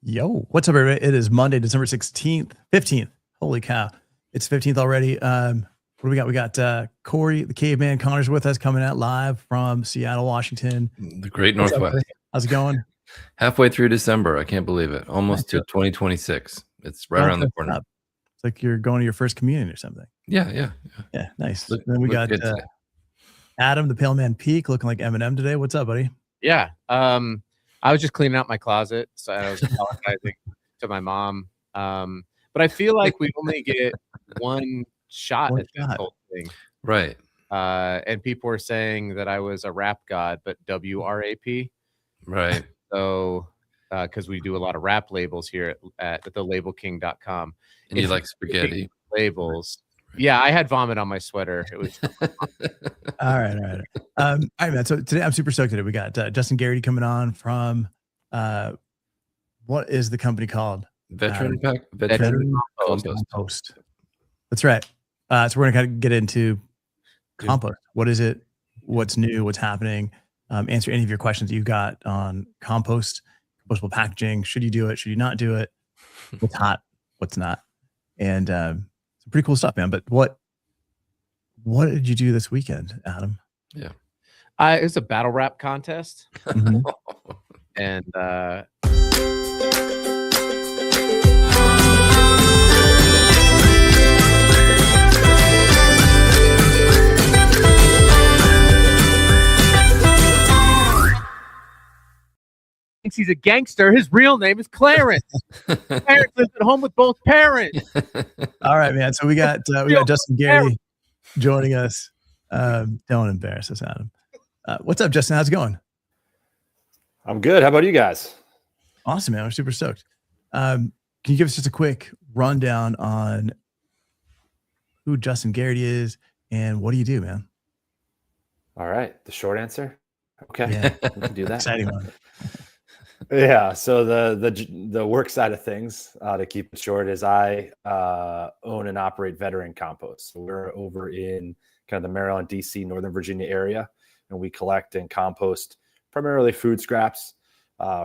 Yo, what's up, everybody? It is Monday, December 16th, 15th. Holy cow. It's 15th already. What do we got? We got Corey, the caveman Connors with us coming out live from Seattle, Washington. The great Northwest. How's it going? Halfway through December. I can't believe it. Almost to 2026. It's right around the corner. It's like you're going to your first communion or something. Yeah. Yeah, nice. Then we got Adam, the Pale Man Peak, looking like Eminem today. What's up, buddy? Yeah. I was just cleaning out my closet, so I was apologizing to my mom. But I feel like we only get one shot at this whole thing. Right. And people were saying that I was a rap god, but WRAP. Right. So, because we do a lot of rap labels here at thelabelking.com. And you like spaghetti. Labels. Yeah, I had vomit on my sweater. It was all right. All right, man. So today I'm super stoked today. We got Justin Garrity coming on from what is the company called? Veteran Compost. That's right. So we're gonna kind of get into compost. What is it? What's new? What's happening? Answer any of your questions that you got on compost, compostable packaging. Should you do it? Should you not do it? What's hot? What's not? And some pretty cool stuff, man. But what did you do this weekend, Adam? Yeah, it was a battle rap contest, and thinks he's a gangster. His real name is Clarence. Clarence lives at home with both parents. All right, man. So we got Justin Garrity joining us. Don't embarrass us, Adam. What's up, Justin? How's it going? I'm good. How about you guys? Awesome, man. We're super stoked. Can you give us just a quick rundown on who Justin Garrity is and what do you do, man? All right. The short answer. Okay. Yeah. We can do that. Exciting one. Yeah. So the work side of things, to keep it short, is I own and operate Veteran Compost. So we're over in kind of the Maryland, DC, Northern Virginia area, and we collect and compost primarily food scraps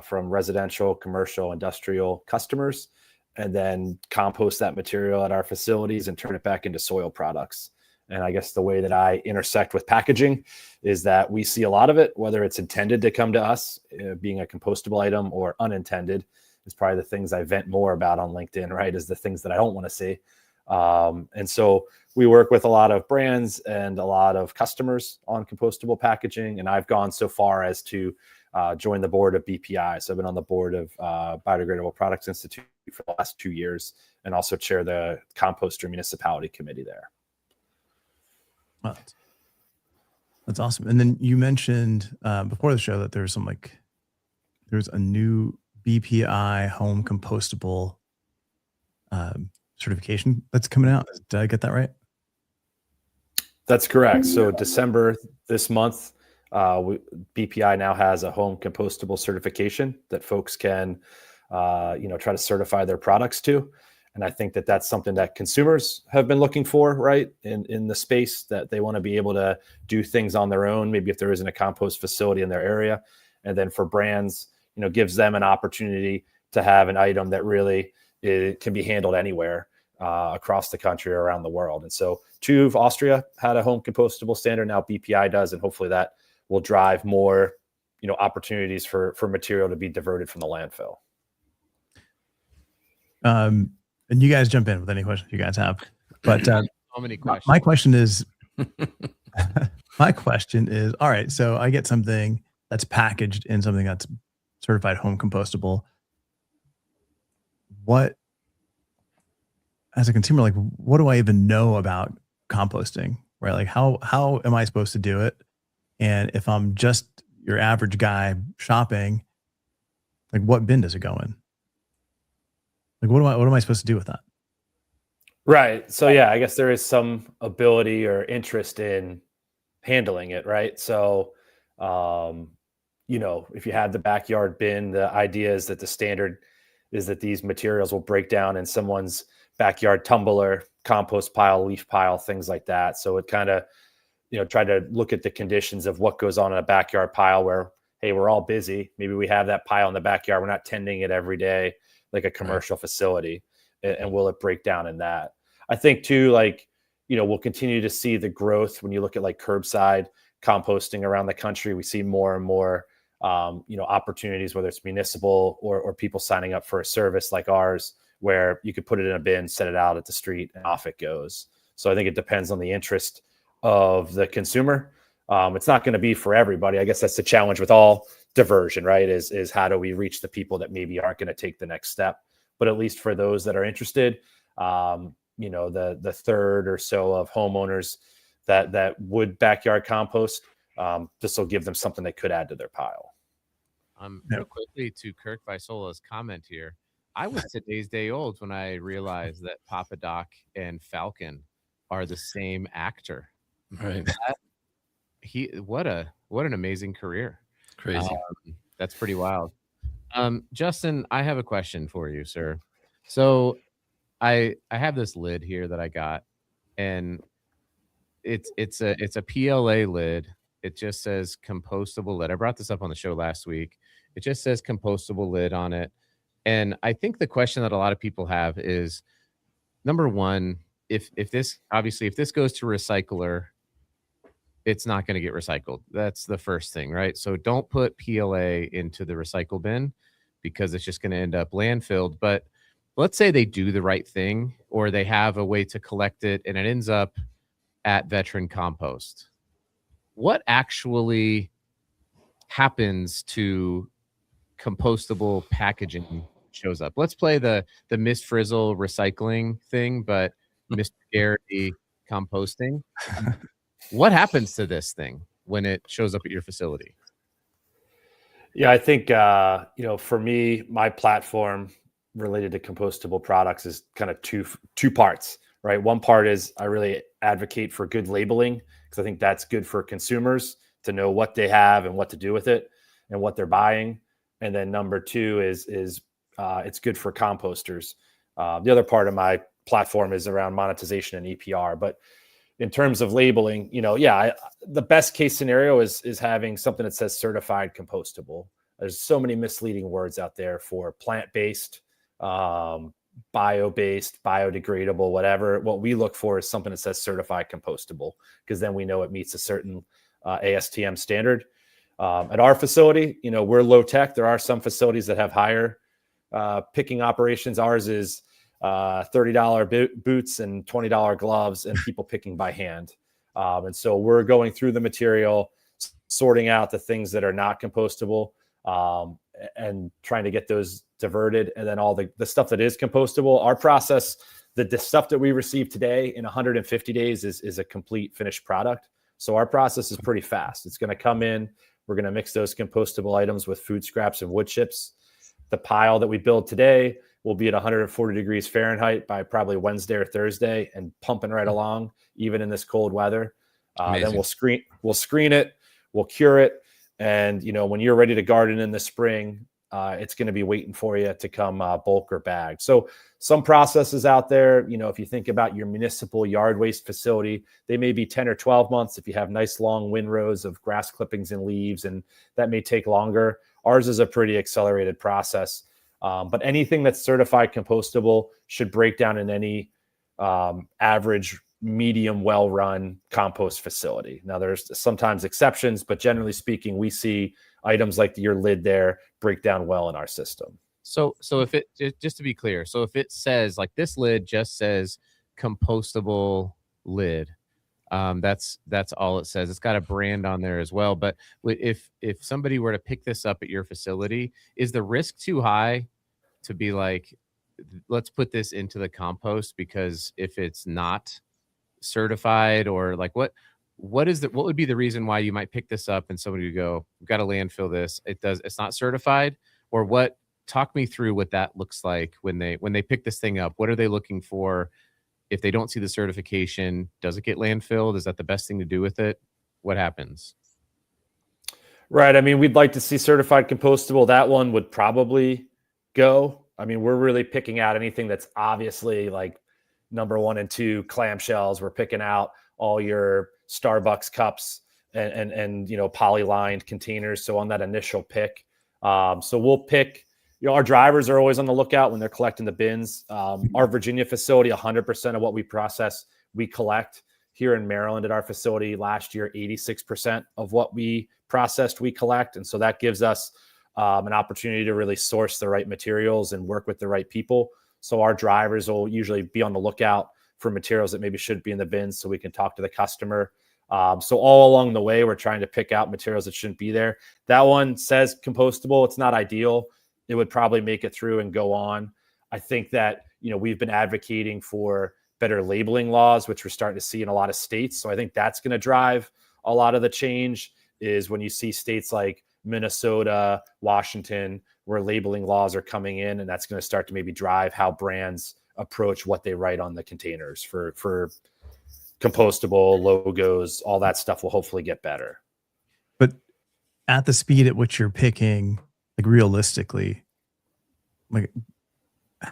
from residential, commercial, industrial customers, and then compost that material at our facilities and turn it back into soil products. And I guess the way that I intersect with packaging is that we see a lot of it, whether it's intended to come to us, being a compostable item, or unintended is probably the things I vent more about on LinkedIn, right? Is the things that I don't want to see. And so we work with a lot of brands and a lot of customers on compostable packaging. And I've gone so far as to join the board of BPI. So I've been on the board of Biodegradable Products Institute for the last 2 years, and also chair the Composter Municipality Committee there. Wow. That's awesome. And then you mentioned before the show that there's a new BPI home compostable certification that's coming out. Did I get that right? That's correct. So December this month, BPI now has a home compostable certification that folks can, try to certify their products to. And I think that that's something that consumers have been looking for, right? In the space, that they want to be able to do things on their own, maybe if there isn't a compost facility in their area. And then for brands, gives them an opportunity to have an item that really can be handled anywhere across the country or around the world. And so TÜV Austria had a home compostable standard. Now BPI does, and hopefully that will drive more, opportunities for material to be diverted from the landfill. And you guys jump in with any questions you guys have. But so many questions. My question is, all right, so I get something that's packaged in something that's certified home compostable. What, as a consumer, like, what do I even know about composting, right? Like, how am I supposed to do it? And if I'm just your average guy shopping, like, what bin does it go in? Like, what am I supposed to do with that? Right. So yeah, I guess there is some ability or interest in handling it, right? So, if you have the backyard bin, the idea is that the standard is that these materials will break down in someone's backyard tumbler, compost pile, leaf pile, things like that. So it kind of, try to look at the conditions of what goes on in a backyard pile where hey, we're all busy. Maybe we have that pile in the backyard. We're not tending it every day like a commercial facility. And will it break down in that? I think too, like, we'll continue to see the growth when you look at like curbside composting around the country. We see more and more, opportunities, whether it's municipal or people signing up for a service like ours, where you could put it in a bin, set it out at the street, and off it goes. So I think it depends on the interest of the consumer. It's not going to be for everybody. I guess that's the challenge with all diversion, right? Is how do we reach the people that maybe aren't going to take the next step? But at least for those that are interested, the third or so of homeowners that would backyard compost, this will give them something they could add to their pile. Real quickly to Kirk Visola's comment here. I was today's day old when I realized that Papa Doc and Falcon are the same actor. Right. What an amazing career. Crazy. That's pretty wild. Justin, I have a question for you, sir. So I have this lid here that I got, and it's a PLA lid. It just says compostable lid. I brought this up on the show last week. It just says compostable lid on it. And I think the question that a lot of people have is, number one, if this goes to recycler, it's not going to get recycled. That's the first thing, right? So don't put PLA into the recycle bin, because it's just going to end up landfilled. But let's say they do the right thing, or they have a way to collect it and it ends up at Veteran Compost. What actually happens to compostable packaging shows up? Let's play the Miss Frizzle recycling thing, but Mr. Garrity composting. What happens to this thing when it shows up at your facility? Yeah, I think, for me, my platform related to compostable products is kind of two parts, right? One part is I really advocate for good labeling, because I think that's good for consumers to know what they have and what to do with it and what they're buying. And then number two is it's good for composters. The other part of my platform is around monetization and EPR. But in terms of labeling, the best case scenario is having something that says certified compostable. There's so many misleading words out there for plant-based, bio-based, biodegradable, whatever. What we look for is something that says certified compostable, because then we know it meets a certain ASTM standard. At our facility, we're low tech. There are some facilities that have higher picking operations. Ours is $30 boots and $20 gloves, and people picking by hand. And so we're going through the material, sorting out the things that are not compostable, and trying to get those diverted. And then all the stuff that is compostable, our process, the stuff that we receive today in 150 days is a complete finished product. So our process is pretty fast. It's going to come in. We're going to mix those compostable items with food scraps and wood chips. The pile that we build today will be at 140 degrees Fahrenheit by probably Wednesday or Thursday, and pumping right along, even in this cold weather. Then we'll screen it, we'll cure it. And, when you're ready to garden in the spring, it's going to be waiting for you to come bulk or bagged. So some processes out there, if you think about your municipal yard waste facility, they may be 10 or 12 months if you have nice long windrows of grass clippings and leaves, and that may take longer. Ours is a pretty accelerated process. But anything that's certified compostable should break down in any average, medium, well-run compost facility. Now, there's sometimes exceptions, but generally speaking, we see items like your lid there break down well in our system. So if it, just to be clear, so if it says, like, this lid just says compostable lid, that's all it says. It's got a brand on there as well. But if somebody were to pick this up at your facility, is the risk too high to be like, let's put this into the compost? Because if it's not certified, or like, what would be the reason why you might pick this up and somebody would go, we've got to landfill this, it's not certified? Or what? Talk me through what that looks like when they pick this thing up. What are they looking for? If they don't see the certification, does it get landfilled? Is that the best thing to do with it? What happens? Right. I mean, we'd like to see certified compostable. That one would probably go. I mean, we're really picking out anything that's obviously like number 1 and 2 clamshells. We're picking out all your Starbucks cups and poly lined containers. So on that initial pick, so we'll pick. Our drivers are always on the lookout when they're collecting the bins. Our Virginia facility, 100% of what we process, we collect. Here in Maryland at our facility last year, 86% of what we processed, we collect. And so that gives us an opportunity to really source the right materials and work with the right people. So our drivers will usually be on the lookout for materials that maybe shouldn't be in the bins so we can talk to the customer. So all along the way, we're trying to pick out materials that shouldn't be there. That one says compostable. It's not ideal. It would probably make it through and go on. I think that, we've been advocating for better labeling laws, which we're starting to see in a lot of states. So I think that's going to drive a lot of the change, is when you see states like Minnesota, Washington, where labeling laws are coming in, and that's going to start to maybe drive how brands approach what they write on the containers for compostable logos. All that stuff will hopefully get better. But at the speed at which you're picking, like realistically, like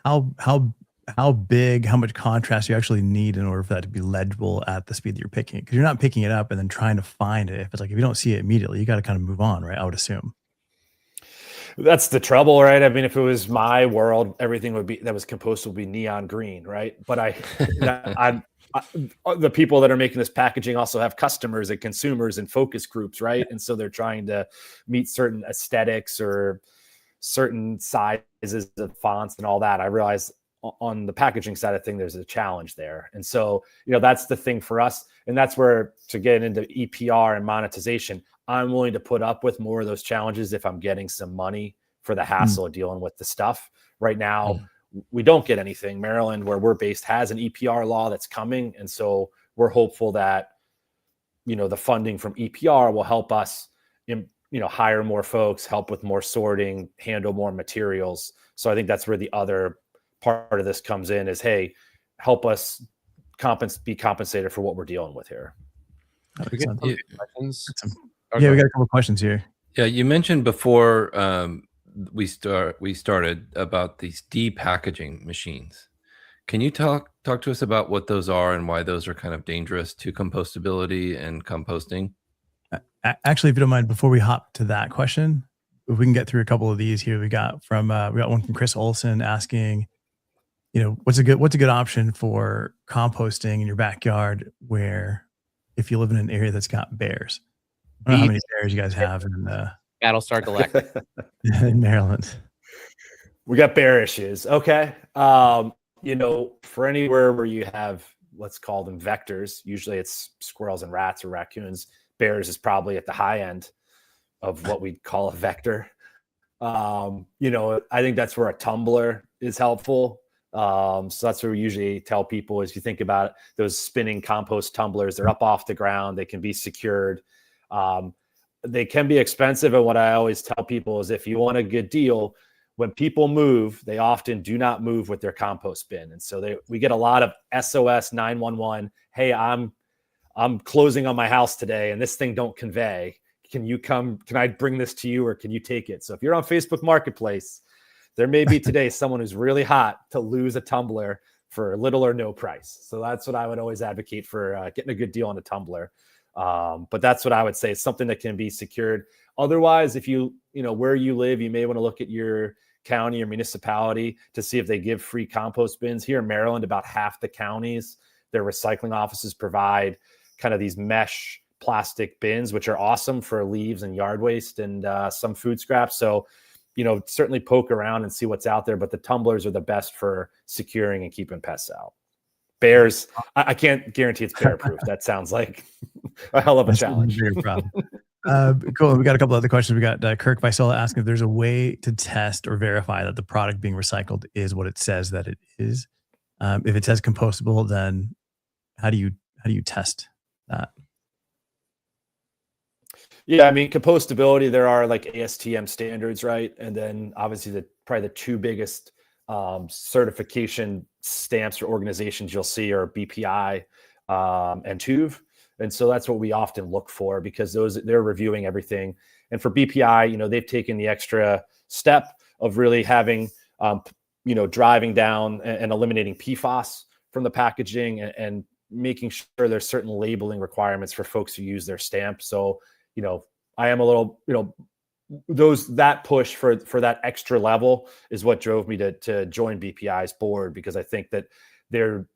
how big, how much contrast you actually need in order for that to be legible at the speed that you're picking? Because you're not picking it up and then trying to find it. If you don't see it immediately, you got to kind of move on, right? I would assume. That's the trouble, right? I mean, if it was my world, everything that was compostable would be neon green, right? But the people that are making this packaging also have customers and consumers and focus groups, right? And so they're trying to meet certain aesthetics or certain sizes of fonts and all that. I realize on the packaging side of things, there's a challenge there. And so, that's the thing for us. And that's where, to get into EPR and monetization, I'm willing to put up with more of those challenges if I'm getting some money for the hassle of dealing with the stuff. Right now, we don't get anything. Maryland, where we're based, has an EPR law that's coming. And so we're hopeful that, the funding from EPR will help us, hire more folks, help with more sorting, handle more materials. So I think that's where the other part of this comes in, is, hey, help us be compensated for what we're dealing with here. We got questions. Yeah, we got a couple of questions here. Yeah, you mentioned before we started about these depackaging machines. Can you talk to us about what those are and why those are kind of dangerous to compostability and composting? Actually, if you don't mind, before we hop to that question, if we can get through a couple of these here, we got one from Chris Olson asking, what's a good option for composting in your backyard, where if you live in an area that's got bears. I don't know how many bears you guys have in Battlestar Galactica in Maryland. We got bear issues. Okay. For anywhere where you have, let's call them vectors, usually it's squirrels and rats or raccoons. Bears is probably at the high end of what we'd call a vector. I think that's where a tumbler is helpful. So that's what we usually tell people, is you think about those spinning compost tumblers, they're up off the ground, they can be secured. They can be expensive. And what I always tell people is, if you want a good deal, when people move, they often do not move with their compost bin. And so we get a lot of SOS 911. Hey, I'm closing on my house today and this thing don't convey. Can you come? Can I bring this to you, or can you take it? So if you're on Facebook Marketplace, there may be today someone who's really hot to lose a tumbler for little or no price. So that's what I would always advocate for, getting a good deal on a tumbler. But that's what I would say. It's something that can be secured. Otherwise, if where you live, you may want to look at your county or municipality to see if they give free compost bins. Here in Maryland, about half the counties, their recycling offices provide kind of these mesh plastic bins, which are awesome for leaves and yard waste and some food scraps. So, certainly poke around and see what's out there, but the tumblers are the best for securing and keeping pests out. Bears, I can't guarantee it's bear proof. That sounds like a hell of a challenge. Cool. We got a couple other questions. We got Kirk Visola asking if there's a way to test or verify that the product being recycled is what it says that it is. If it says compostable, then how do you test that? Yeah, I mean, compostability, there are like ASTM standards, right? And then obviously probably the two biggest certification stamps or organizations you'll see are BPI and TÜV. And so that's what we often look for, because they're reviewing everything. And for BPI, they've taken the extra step of really having, driving down and eliminating PFAS from the packaging and making sure there's certain labeling requirements for folks who use their stamp. So, I am a little, that push for that extra level is what drove me to join BPI's board, because I think that they're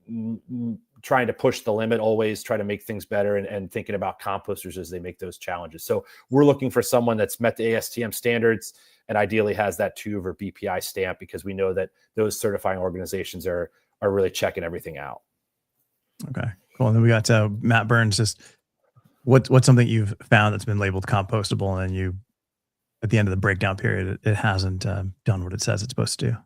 trying to push the limit, always try to make things better, and thinking about composters as they make those challenges. So we're looking for someone that's met the ASTM standards and ideally has that TÜV or BPI stamp, because we know that those certifying organizations are really checking everything out. Okay, cool. And then we got Matt Burns. Just what's something you've found that's been labeled compostable, and you, at the end of the breakdown period, it hasn't done what it says it's supposed to do?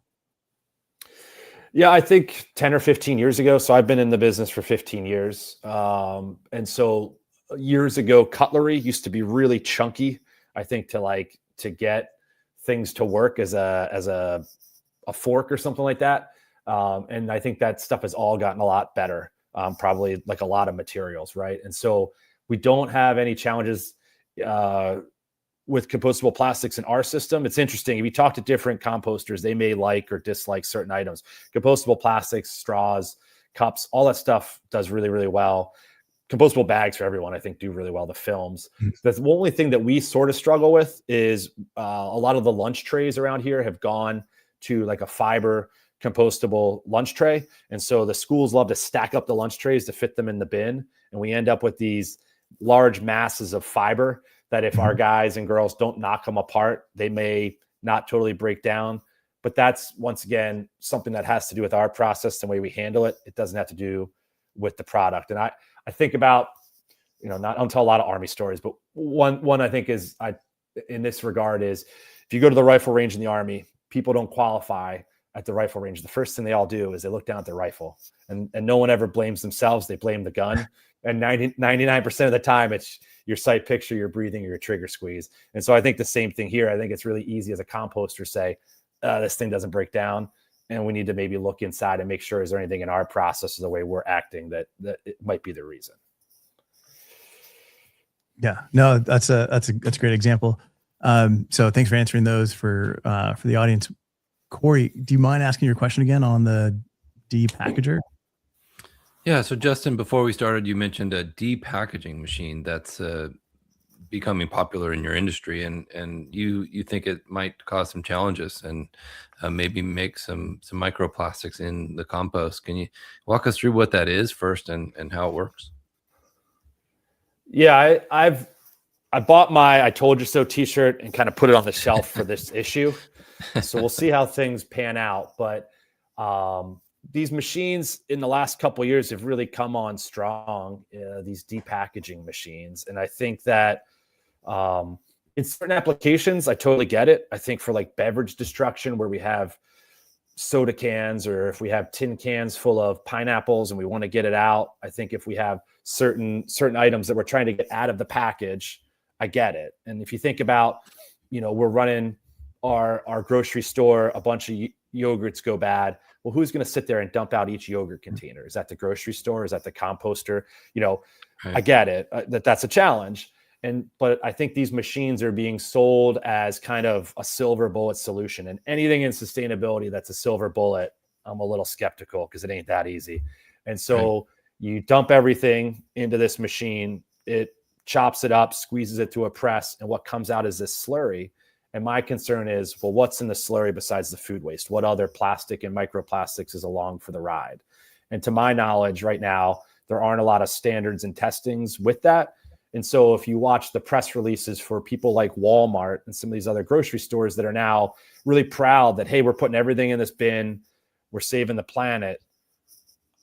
Yeah, I think 10 or 15 years ago. So I've been in the business for 15 years. And so years ago, cutlery used to be really chunky, I think, to get things to work as a fork or something like that. And I think that stuff has all gotten a lot better, probably like a lot of materials, right? And so we don't have any challenges with compostable plastics in our system. It's interesting. If you talk to different composters, they may like or dislike certain items. Compostable plastics, straws, cups, all that stuff does really, really well. Compostable bags for everyone, I think, do really well. The films. The only thing that we sort of struggle with is a lot of the lunch trays around here have gone to like a fiber compostable lunch tray. And so the schools love to stack up the lunch trays to fit them in the bin. And we end up with these large masses of fiber that if our guys and girls don't knock them apart, they may not totally break down. But that's, once again, something that has to do with our process, the way we handle it. It doesn't have to do with the product. And I think about, not I'll tell a lot of Army stories, but one I think is, in this regard, is if you go to the rifle range in the Army, people don't qualify at the rifle range. The first thing they all do is they look down at their rifle, and no one ever blames themselves. They blame the gun. And 99% of the time, it's your sight picture, your breathing, or your trigger squeeze. And so I think the same thing here. I think it's really easy as a composter to say, this thing doesn't break down, and we need to maybe look inside and make sure, is there anything in our process or the way we're acting that it might be the reason. Yeah, no, that's a great example. So thanks for answering those for the audience. Corey, do you mind asking your question again on the depackager? Yeah. So Justin, before we started, you mentioned a depackaging machine that's becoming popular in your industry, and you think it might cause some challenges and maybe make some microplastics in the compost. Can you walk us through what that is first and how it works? Yeah, I bought my "I told you so" t-shirt and kind of put it on the shelf for this issue. So we'll see how things pan out. But these machines in the last couple of years have really come on strong, these depackaging machines. And I think that in certain applications, I totally get it. I think for like beverage destruction, where we have soda cans, or if we have tin cans full of pineapples and we want to get it out, I think if we have certain items that we're trying to get out of the package, I get it. And if you think about, we're running our grocery store, a bunch of yogurts go bad. Well, who's going to sit there and dump out each yogurt container? Is that the grocery store? Is that the composter? Right. I get it. That's a challenge. But I think these machines are being sold as kind of a silver bullet solution. And anything in sustainability that's a silver bullet, I'm a little skeptical, because it ain't that easy. And so you dump everything into this machine, it chops it up, squeezes it through a press, and what comes out is this slurry. And my concern is, well, what's in the slurry besides the food waste? What other plastic and microplastics is along for the ride? And to my knowledge right now, there aren't a lot of standards and testings with that. And so if you watch the press releases for people like Walmart and some of these other grocery stores that are now really proud that, hey, we're putting everything in this bin, we're saving the planet,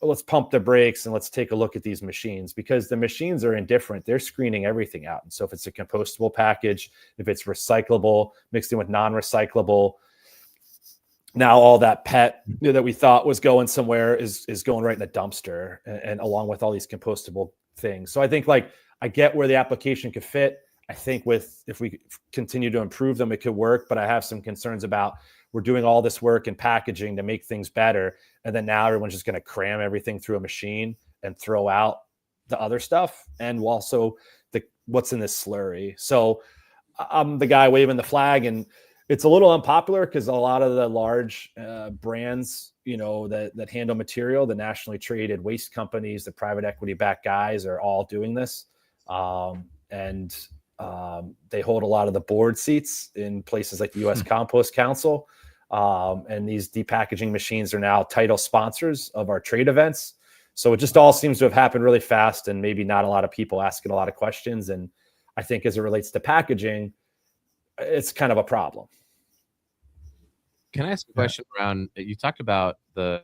let's pump the brakes and let's take a look at these machines, because the machines are indifferent. They're screening everything out. And so if it's a compostable package, if it's recyclable, mixed in with non-recyclable, now all that PET that we thought was going somewhere is going right in the dumpster, and along with all these compostable things. So I think, I get where the application could fit. I think if we continue to improve them, it could work. But I have some concerns about, we're doing all this work in packaging to make things better, and then now everyone's just going to cram everything through a machine and throw out the other stuff, and also what's in this slurry. So I'm the guy waving the flag, and It's a little unpopular because a lot of the large brands, that handle material, the nationally traded waste companies, the private equity backed guys are all doing this. And they hold a lot of the board seats in places like the U.S. Compost Council. And these depackaging machines are now title sponsors of our trade events. So it just all seems to have happened really fast, and maybe not a lot of people asking a lot of questions. And I think as it relates to packaging, it's kind of a problem. Can I ask a question around, you talked about the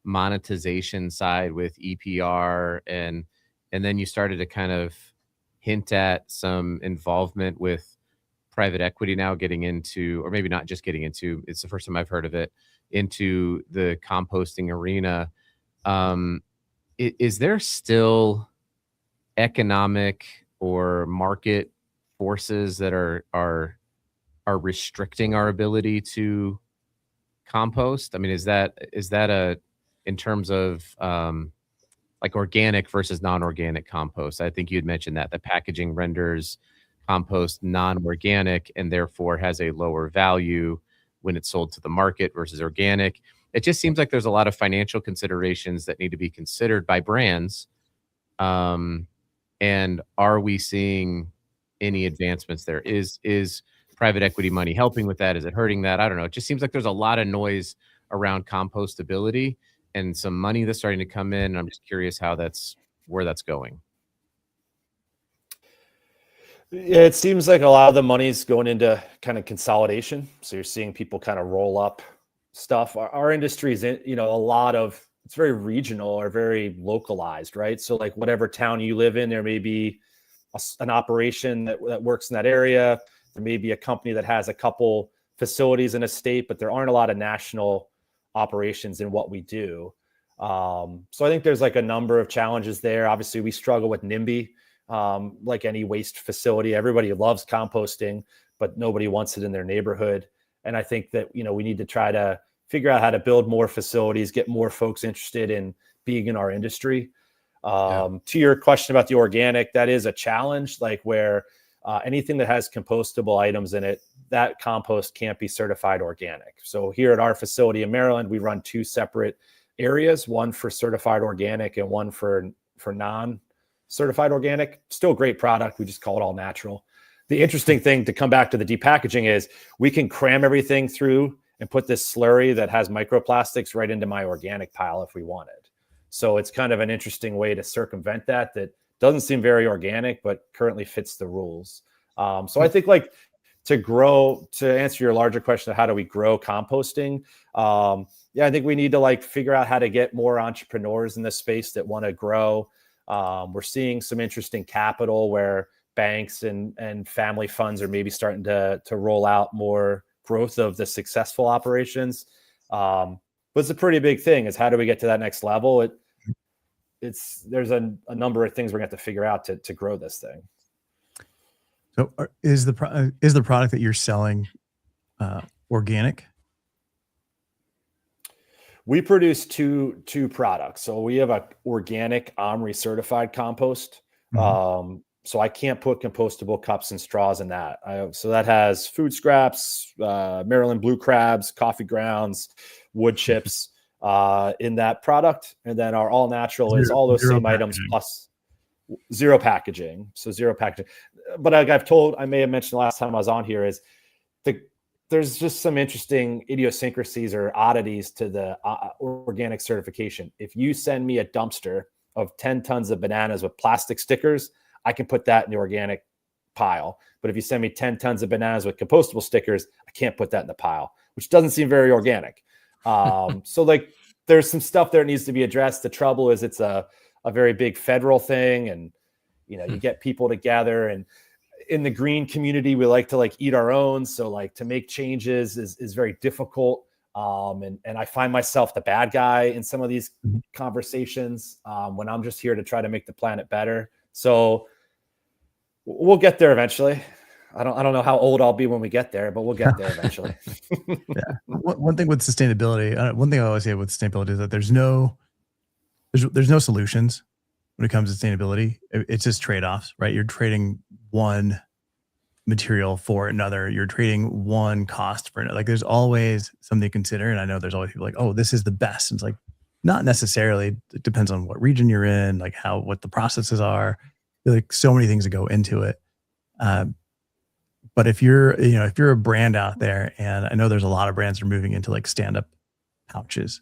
monetization side with EPR, and then you started to kind of hint at some involvement with private equity now getting into, or maybe not just getting into, it's the first time I've heard of it, into the composting arena. Is there still economic or market forces that are restricting our ability to compost? I mean, is that in terms of like organic versus non-organic compost? I think you'd mentioned that the packaging renders compost non-organic and therefore has a lower value when it's sold to the market versus organic. It just seems like there's a lot of financial considerations that need to be considered by brands. And are we seeing any advancements there? Is private equity money helping with that? Is it hurting that? I don't know. It just seems like there's a lot of noise around compostability and some money that's starting to come in. I'm just curious where that's going. Yeah, it seems like a lot of the money's going into kind of consolidation. So you're seeing people kind of roll up stuff. Our industry is, it's very regional or very localized, right? So like whatever town you live in, there may be an operation that works in that area. There may be a company that has a couple facilities in a state, but there aren't a lot of national operations in what we do. So I think there's like a number of challenges there. Obviously, we struggle with NIMBY. Like any waste facility, everybody loves composting, but nobody wants it in their neighborhood. And I think that, we need to try to figure out how to build more facilities, get more folks interested in being in our industry. To your question about the organic, that is a challenge, like where anything that has compostable items in it, that compost can't be certified organic. So here at our facility in Maryland, we run two separate areas, one for certified organic and one for non-certified organic. Still a great product. We just call it all natural. The interesting thing to come back to the depackaging is we can cram everything through and put this slurry that has microplastics right into my organic pile if we wanted. So it's kind of an interesting way to circumvent that doesn't seem very organic, but currently fits the rules. So I think to answer your larger question of how do we grow composting? I think we need to figure out how to get more entrepreneurs in this space that want to grow. We're seeing some interesting capital where banks and family funds are maybe starting to roll out more growth of the successful operations. But it's a pretty big thing is how do we get to that next level? There's a number of things we're going to have to figure out to grow this thing. So is the product that you're selling organic? We produce two products. So we have a organic OMRI certified compost. Mm-hmm. So I can't put compostable cups and straws in that. So that has food scraps, Maryland blue crabs, coffee grounds, wood chips in that product. And then our all natural is all those same items plus zero packaging. So zero packaging. But like I may have mentioned last time I was on here is there's just some interesting idiosyncrasies or oddities to the organic certification. If you send me a dumpster of 10 tons of bananas with plastic stickers, I can put that in the organic pile. But if you send me 10 tons of bananas with compostable stickers, I can't put that in the pile, which doesn't seem very organic. So there's some stuff there that needs to be addressed. The trouble is it's a very big federal thing. And, you get people together, and in the green community, we like to eat our own. So to make changes is very difficult. And I find myself the bad guy in some of these conversations when I'm just here to try to make the planet better. So we'll get there eventually. I don't know how old I'll be when we get there, but we'll get there eventually. Yeah. One thing with sustainability, one thing I always say with sustainability is that there's no solutions when it comes to sustainability. It's just trade-offs, right? You're trading one material for another. You're trading one cost for another. Like there's always something to consider. And I know there's always people like, oh, this is the best. And it's like, not necessarily. It depends on what region you're in, like what the processes are. Like so many things that go into it. But if you're a brand out there, and I know there's a lot of brands that are moving into like stand-up pouches,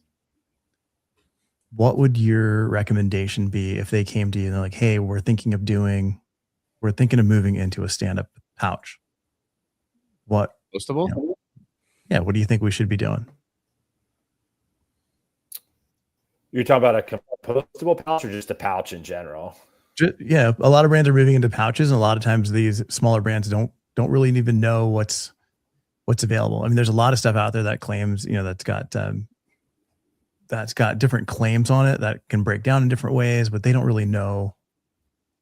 what would your recommendation be if they came to you and they're like, hey, we're thinking of moving into a stand-up pouch? What? Compostable? Yeah. What do you think we should be doing? You're talking about a compostable pouch or just a pouch in general? Yeah, a lot of brands are moving into pouches, and a lot of times these smaller brands don't really even know what's available. I mean, there's a lot of stuff out there that claims, that's got different claims on it that can break down in different ways, but they don't really know.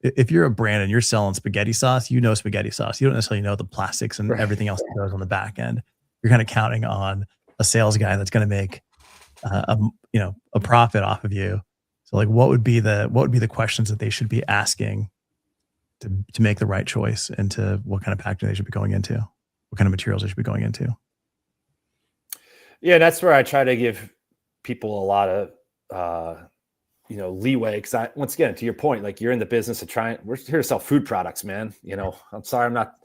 If you're a brand and you're selling spaghetti sauce, spaghetti sauce. You don't necessarily know the plastics and everything else that goes on the back end. You're kind of counting on a sales guy that's going to make a profit off of you. So like, what would be the questions that they should be asking to make the right choice into what kind of packaging they should be going into, what kind of materials they should be going into? Yeah, that's where I try to give people a lot of leeway, because once again, to your point, like you're in the business of we're here to sell food products, man. I'm sorry, I'm not.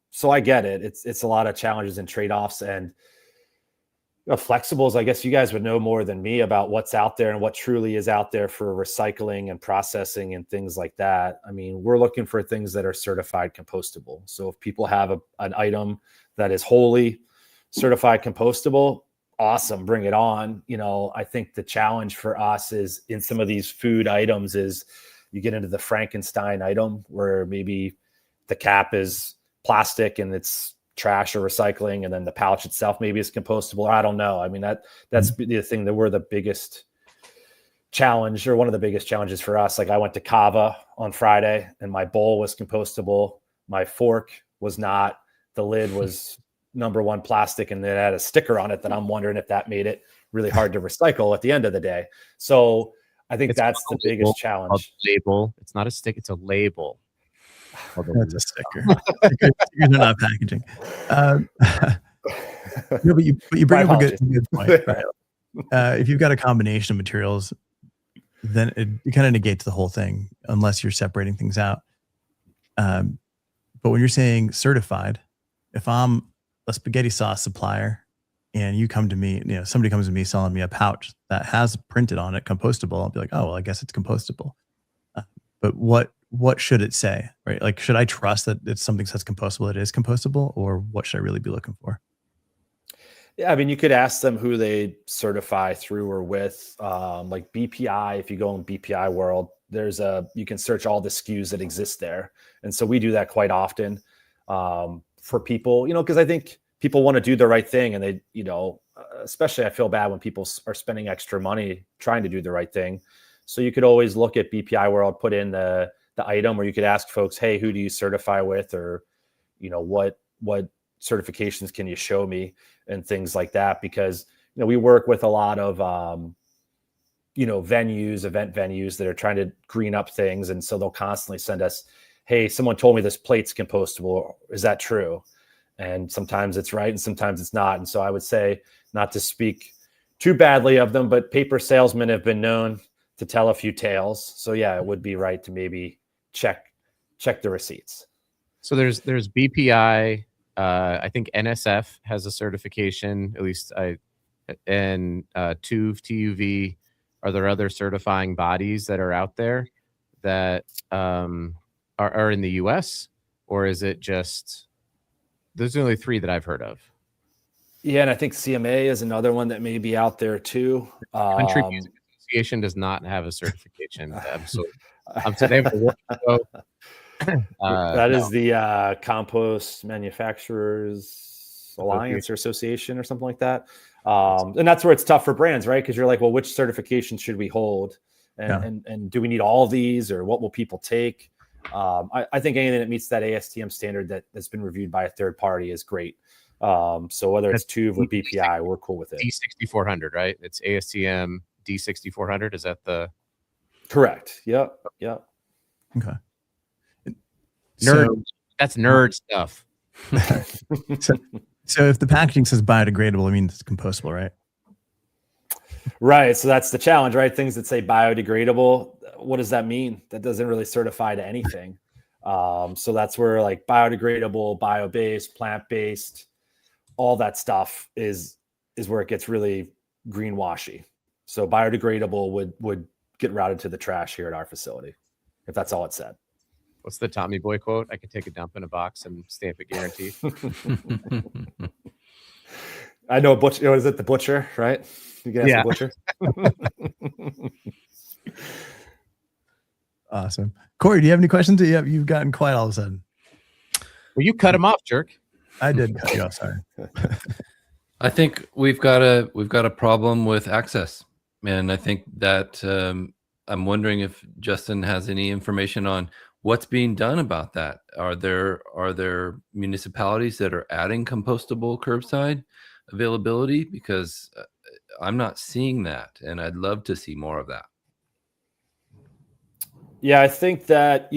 So I get it. It's a lot of challenges and trade-offs, and flexibles. I guess you guys would know more than me about what's out there and what truly is out there for recycling and processing and things like that. I mean, we're looking for things that are certified compostable. So if people have an item that is wholly certified compostable, awesome, bring it on. I think the challenge for us is in some of these food items is you get into the Frankenstein item where maybe the cap is plastic and it's trash or recycling, and then the pouch itself maybe is compostable. I don't know. I mean, that's the thing that we're the biggest challenge, or one of the biggest challenges for us. Like I went to Cava on Friday and my bowl was compostable. My fork was not. The lid was number one plastic, and it had a sticker on it that I'm wondering if that made it really hard to recycle at the end of the day. So I think that's the biggest challenge. Label. It's not a stick. It's a label. That's a sticker. Stickers are not packaging. No, but you bring up a good point. Right? If you've got a combination of materials, then it kind of negates the whole thing unless you're separating things out. But when you're saying certified, if I'm a spaghetti sauce supplier and you come to me, somebody comes to me selling me a pouch that has printed on it compostable, I'll be like, oh, well, I guess it's compostable. But what should it say, right? Like, should I trust that it's something that says compostable, it is compostable, or what should I really be looking for? Yeah, I mean, you could ask them who they certify through or with, like BPI. If you go in BPI world, you can search all the SKUs that exist there. And so we do that quite often for people, because I think people want to do the right thing, and they, especially I feel bad when people are spending extra money trying to do the right thing. So you could always look at BPI world, put in the item, or you could ask folks, hey, who do you certify with? Or, what certifications can you show me, and things like that. Because, we work with a lot of, event venues that are trying to green up things. And so they'll constantly send us, hey, someone told me this plate's compostable. Is that true? And sometimes it's right and sometimes it's not. And so I would say, not to speak too badly of them, but paper salesmen have been known to tell a few tales. So yeah, it would be right to maybe check the receipts. So there's BPI. I think NSF has a certification, at least and TUV. Are there other certifying bodies that are out there that are in the US, or is it just, those are only three that I've heard of? Yeah, and I think CMA is another one that may be out there too. Country Music Association does not have a certification. Absolutely. They have a that is the Compost Manufacturers Alliance or Association or something like that. And that's where it's tough for brands, right? Because you're like, well, which certification should we hold? And do we need all of these, or what will people take? I think anything that meets that ASTM standard that's been reviewed by a third party is great. So whether it's TUV or BPI, we're cool with it. D6400, right? It's ASTM D6400. Is that the correct? Yep. Okay. Nerd. That's nerd stuff. So if the packaging says biodegradable, it means it's compostable, right? Right. So that's the challenge, right? Things that say biodegradable, what does that mean? That doesn't really certify to anything. So that's where like biodegradable, bio-based, plant-based, all that stuff is where it gets really greenwashy. So biodegradable would get routed to the trash here at our facility, if that's all it said. What's the Tommy Boy quote? I could take a dump in a box and stamp it guaranteed. I know butcher. What is it? The butcher, right? You can ask the butcher. Awesome. Corey, do you have any questions? You've gotten quiet all of a sudden. Well, you cut him off, jerk. I did cut you off. Sorry. I think we've got a problem with access, and I think that I'm wondering if Justin has any information on what's being done about that. Are there municipalities that are adding compostable curbside availability? Because I'm not seeing that, and I'd love to see more of that. Yeah, I think that,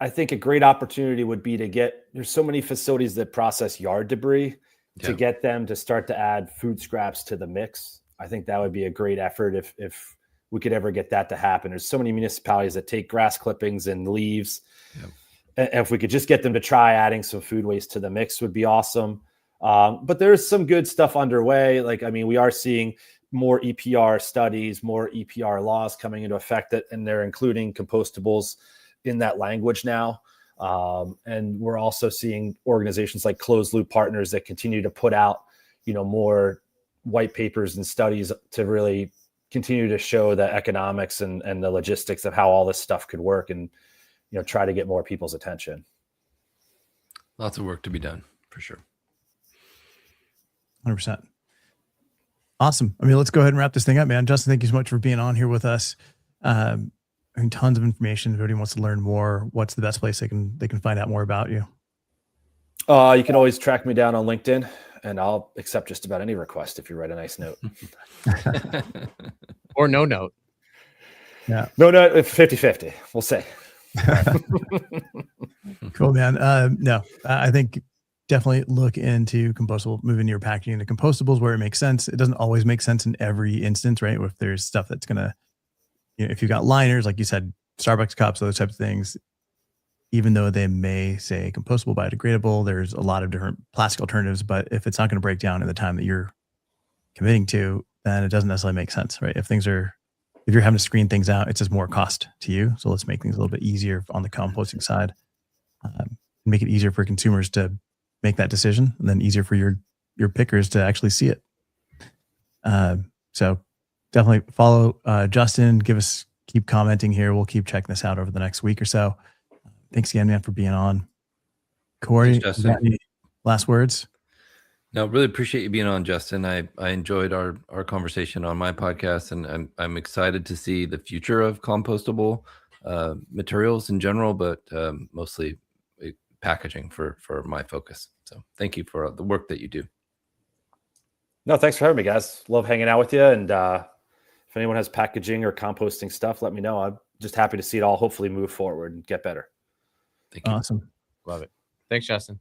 I think a great opportunity would be there's so many facilities that process yard debris to get them to start to add food scraps to the mix. I think that would be a great effort if we could ever get that to happen. There's so many municipalities that take grass clippings and leaves. Yep. And if we could just get them to try adding some food waste to the mix would be awesome. But there's some good stuff underway. We are seeing more EPR studies, more EPR laws coming into effect and they're including compostables in that language now. And we're also seeing organizations like Closed Loop Partners that continue to put out, more white papers and studies to really continue to show the economics and the logistics of how all this stuff could work and, try to get more people's attention. Lots of work to be done for sure. 100%. Awesome. Let's go ahead and wrap this thing up, man. Justin, thank you so much for being on here with us. Tons of information. If anybody wants to learn more, what's the best place they can find out more about you? You can always track me down on LinkedIn, and I'll accept just about any request if you write a nice note. Or no note. Yeah. No note, 50-50. We'll say. Cool, man. I think definitely look into compostable, moving your packaging into compostables where it makes sense. It doesn't always make sense in every instance, right? If there's stuff that's going to, if you've got liners, like you said, Starbucks cups, those types of things, even though they may say compostable, biodegradable, there's a lot of different plastic alternatives. But if it's not going to break down in the time that you're committing to, then it doesn't necessarily make sense, right? If you're having to screen things out, it's just more cost to you. So let's make things a little bit easier on the composting side. Make it easier for consumers to make that decision, and then easier for your pickers to actually see it. So definitely follow Justin. Keep commenting here. We'll keep checking this out over the next week or so. Thanks again, man, for being on. Corey, any last words? No, really appreciate you being on, Justin. I enjoyed our conversation on my podcast, and I'm excited to see the future of compostable materials in general, but mostly packaging for my focus. So thank you for the work that you do. No, thanks for having me, guys. Love hanging out with you. And if anyone has packaging or composting stuff, let me know. I'm just happy to see it all hopefully move forward and get better. Thank you. Awesome. Love it. Thanks, Justin.